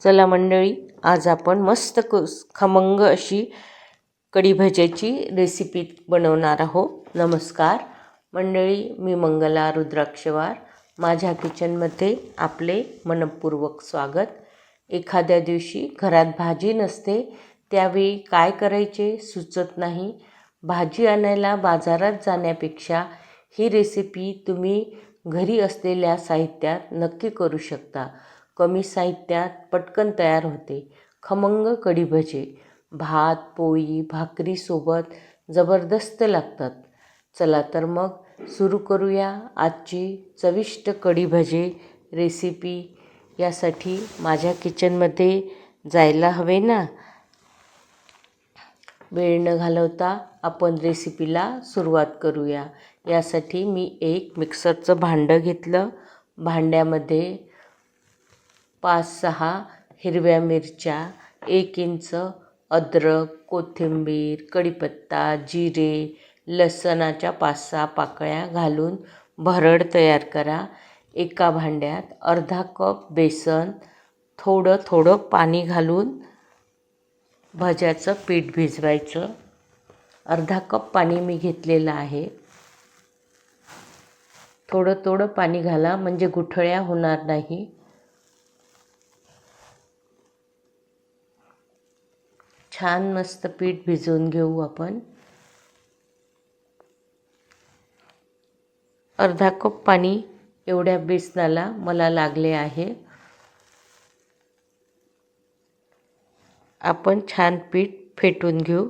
चला मंडळी, आज आपण मस्त खमंग अशी कढी भज्याची रेसिपी बनवणार आहोत. नमस्कार मंडळी, मी मंगला रुद्राक्षवार. माझ्या किचनमध्ये आपले मनपूर्वक स्वागत. एखाद्या दिवशी घरात भाजी नसते, त्यावेळी काय करायचे सुचत नाही. भाजी आणायला बाजारात जाण्यापेक्षा ही रेसिपी तुम्ही घरी असलेल्या साहित्यात नक्की करू शकता. कमी साहित्यात पटकन तयार होते खमंग कढी भजे. भात, पोळी, भाकरीसोबत जबरदस्त लागतात. चला तर मग सुरू करूया आजची चविष्ट कढी भजे रेसिपी. यासाठी माझ्या किचनमध्ये जायला हवे ना. वेळ न घालवता आपण रेसिपीला सुरुवात करूया. यासाठी मी एक मिक्सरचं भांडं घेतलं. भांड्यामध्ये 5-6 हिरव्या मिरच्या, 1 इंच अद्रक, कोथिंबीर, कढीपत्ता, जिरे, लसणाच्या 5-6 पाकळ्या घालून भरड तयार करा. एका भांड्यात अर्धा कप बेसन, थोडं थोडं पाणी घालून भज्याचं पीठ भिजवायचं. अर्धा कप पाणी मी घेतलेलं आहे. थोडं थोडं पाणी घाला म्हणजे गुठळ्या होणार नाही. छान मस्त पीठ भिजवून घेऊ आपण. अर्धा कप पाणी एवढ्या बेसनाला मला लागले आहे. आपण छान पीठ फेटून घेऊ.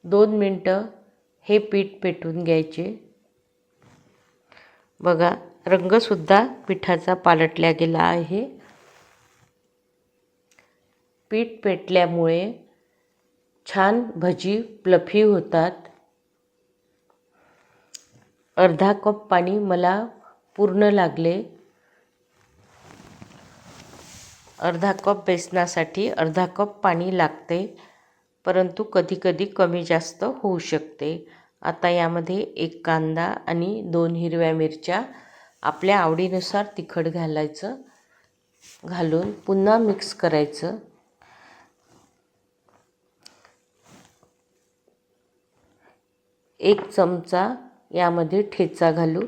2 मिनटं हे पीठ फेटून घ्यायचे. बघा, रंगसुद्धा पिठाचा पालटला गेला आहे. पीठ पेटल्यामुळे छान भजी फ्लफी होतात. अर्धा कप पाणी मला पूर्ण लागले. अर्धा कप बेसनासाठी अर्धा कप पाणी लागते, परंतु कधीकधी कमी जास्त होऊ शकते. आता यामध्ये 1 कांदा आणि 2 हिरव्या मिरच्या आपल्या आवडीनुसार तिखट घालायचं. घालून पुन्हा मिक्स करायचं. एक चमचा यामध्ये ठेचा घालू.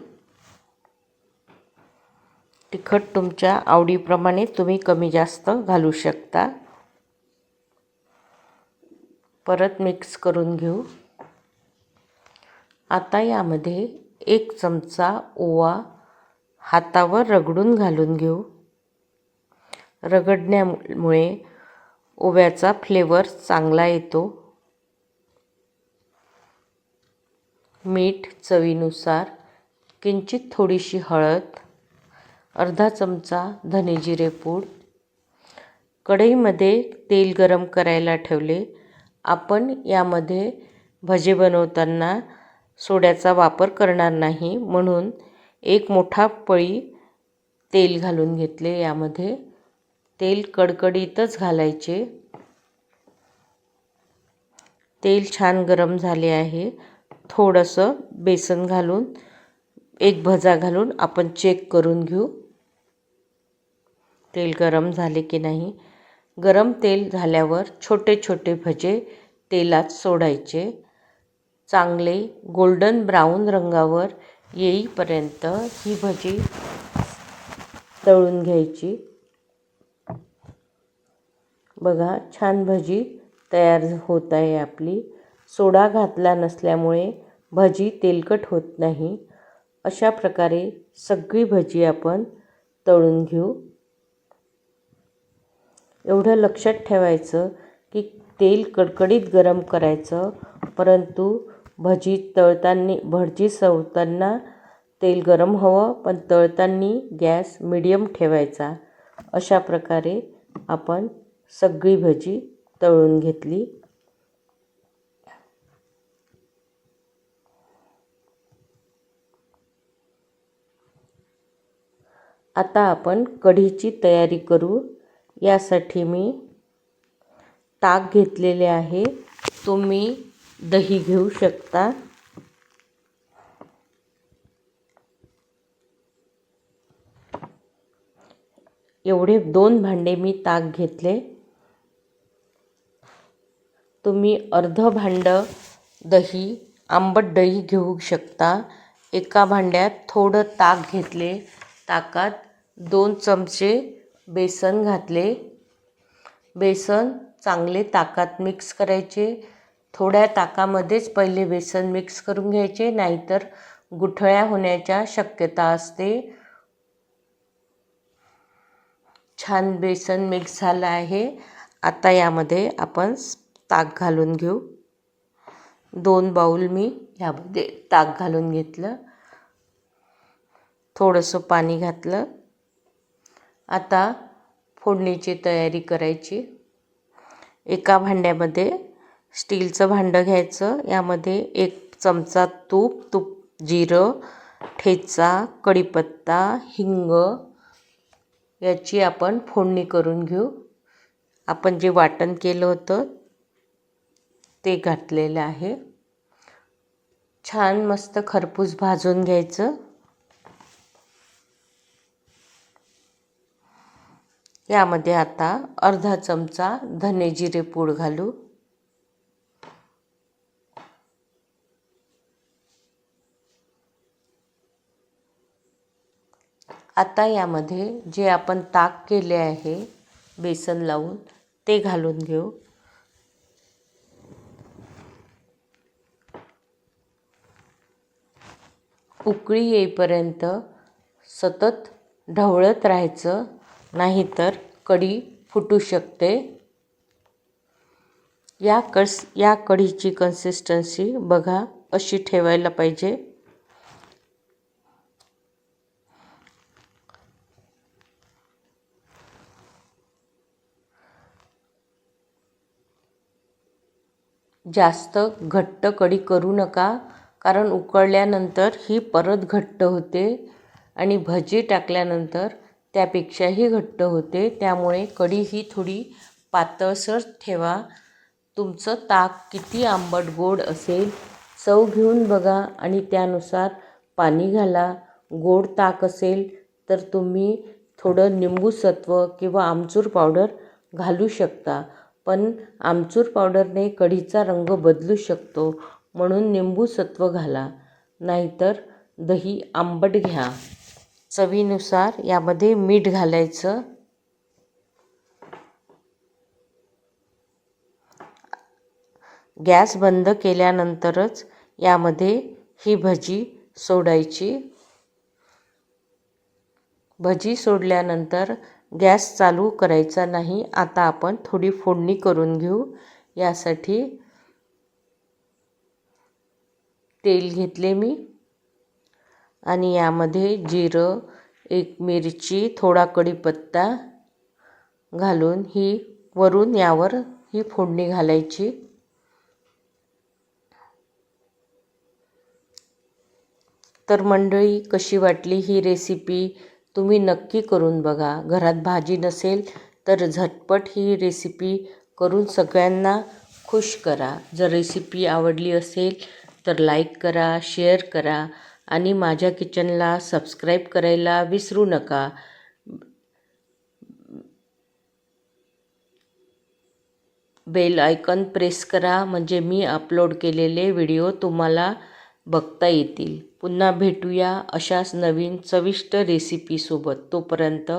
तिखट तुमच्या आवडीप्रमाणे तुम्ही कमी जास्त घालू शकता. परत मिक्स करून घेऊ. आता यामध्ये 1 चमचा ओवा हातावर रगडून घालून घेऊ. रगडण्यामुळे ओव्याचा फ्लेवर चांगला येतो. मीठ चवीनुसार, किंचित थोडीशी हळद, अर्धा चमचा धने जिरे पूड. कढईमध्ये तेल गरम करायला ठेवले. आपण यामध्ये भजे बनवताना सोड्याचा वापर करणार नाही, म्हणून 1 मोठा पळी तेल घालून घेतले. यामध्ये तेल कडकडीतच घालायचे. तेल छान गरम झाले आहे. थोडंसं बेसन घालून 1 भजा घालून आपण चेक करून घेऊ तेल गरम झाले की नाही. गरम तेल झाल्यावर छोटे छोटे भजे तेलात सोडायचे. चांगले गोल्डन ब्राऊन रंगावर येईपर्यंत ही भजी तळून घ्यायची. बघा, छान भजी तयार होत आहे आपली. सोडा घातला नसल्यामुळे भजी तेलकट होत नाही. अशा प्रकारे सगळी भजी आपण तळून घेऊ. एवढं लक्षात ठेवायचं की तेल कडकडीत गरम करायचं, परंतु भजी सोडताना तेल गरम हवं, पण तळताना गॅस मीडियम ठेवायचा. अशा प्रकारे आपण सगळी भजी तळून घेतली. आता आपण कढीची तयारी करू. यासाठी मी ताक घेतलेले आहे. तुम्ही दही घेऊ शकता. एवढे 2 भांडे मी ताक घेतले. तुम्ही अर्धं भांडं दही, आंबट दही घेऊ शकता. एका भांड्यात थोडं ताक घेतले. ताकात 2 चमचे बेसन घातले. बेसन चांगले ताकात मिक्स करायचे. थोड्या ताकामध्येच पहिले बेसन मिक्स करून घ्यायचे, नाहीतर गुठळ्या होण्याच्या शक्यता असते. छान बेसन मिक्स झालं आहे. आता यामध्ये आपण ताक घालून घेऊ. 2 बाऊल मी यामध्ये ताक घालून घेतलं. थोडंसं पाणी घातलं. आता फोडणीची तयारी करायची. एका भांड्यामध्ये स्टीलचं भांडं घ्यायचं. यामध्ये 1 चमचा तूप, जिरं, ठेचा, कढीपत्ता, हिंग याची आपण फोडणी करून घेऊ. आपण जे वाटण केलं होतं ते घातलेलं आहे. छान मस्त खरपूस भाजून घ्यायचं. यामध्ये आता अर्धा चमचा धने जिरे पूड घालू. आता यामध्ये जे आपण ताक केले आहे बेसन लावून ते घालून घेऊ. उकळी येईपर्यंत सतत ढवळत राहायचं, नाहीतर कढी फुटू शकते. या कढीची कन्सिस्टन्सी बघा अशी ठेवायला पाहिजे. जास्त घट्ट कढी करू नका, कारण उकळल्यानंतर ही परत घट्ट होते आणि भजी टाकल्यानंतर त्यापेक्षाही घट्ट होते. त्यामुळे कढी ही थोडी पातळसर ठेवा. तुमचं ताक किती आंबट गोड असेल चव घेऊन बघा आणि त्यानुसार पाणी घाला. गोड ताक असेल तर तुम्ही थोडं निंबूसत्व किंवा आमचूर पावडर घालू शकता, पण आमचूर पावडरने कढीचा रंग बदलू शकतो, म्हणून निंबूसत्व घाला. नाहीतर दही आंबट घ्या. चवीनुसार यामध्ये मीठ घालायचं. गॅस बंद केल्यानंतरच यामध्ये ही भजी सोडायची. भजी सोडल्यानंतर गॅस चालू करायचा नाही. आता आपण थोडी फोडणी करून घेऊ. यासाठी तेल घेतले मी आणि यामध्ये जिरं, 1 मिरची, थोडा कढीपत्ता घालून वरून यावर ही फोडणी घालायची. तर मंडळी, कशी वाटली ही रेसिपी तुम्ही नक्की करून बघा. घरात भाजी नसेल तर झटपट ही रेसिपी करून सगळ्यांना खुश करा. जर रेसिपी आवडली असेल तर लाईक करा, शेअर करा आणि माझ्या किचनला सबस्क्राईब करायला विसरू नका. बेल आयकॉन प्रेस करा, म्हणजे मी अपलोड केलेले व्हिडिओ तुम्हाला बघता येतील. पुन्हा भेटूया अशाच नवीन चविष्ट रेसिपीसोबत. तोपर्यंत